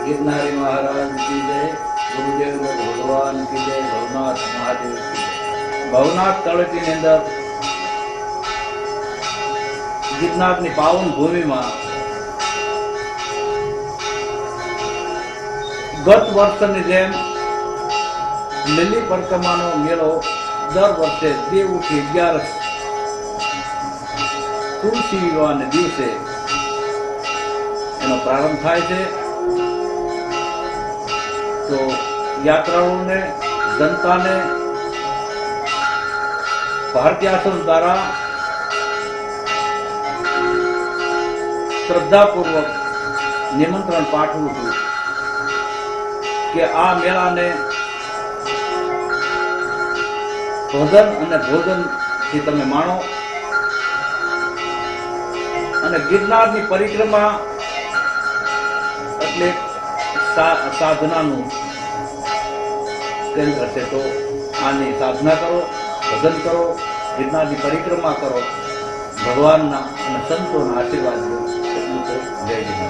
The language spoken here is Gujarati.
गिरनारी महाराज की जय, गुरुदेव भगवान की जय, भवनाथ महादेव की जय। भवनाथ तळेटी ની અંદર ગિરનારની પાવન ભૂમિમાં ગત વર્ષની જેમ લીલી પરિક્રમાનો મેળો દર વર્ષે દેવઉઠી 11 તુલસી વિવાહના દિવસે એનો પ્રારંભ થાય છે। તો યાત્રાળુઓને, જનતાને ભારતીય આશ્રમ દ્વારા શ્રદ્ધાપૂર્વક નિમંત્રણ પાઠવું છું કે આ મેળાને ભજન અને ભોજનથી તમે માણો અને ગિરનારની પરિક્રમા એટલે સાધનાનું કેન્દ્ર છે। તો આની સાધના કરો, ભજન કરો, ગિરનારની પરિક્રમા કરો, ભગવાનના અને સંતોના આશીર્વાદ લો। જય ગિરનાર।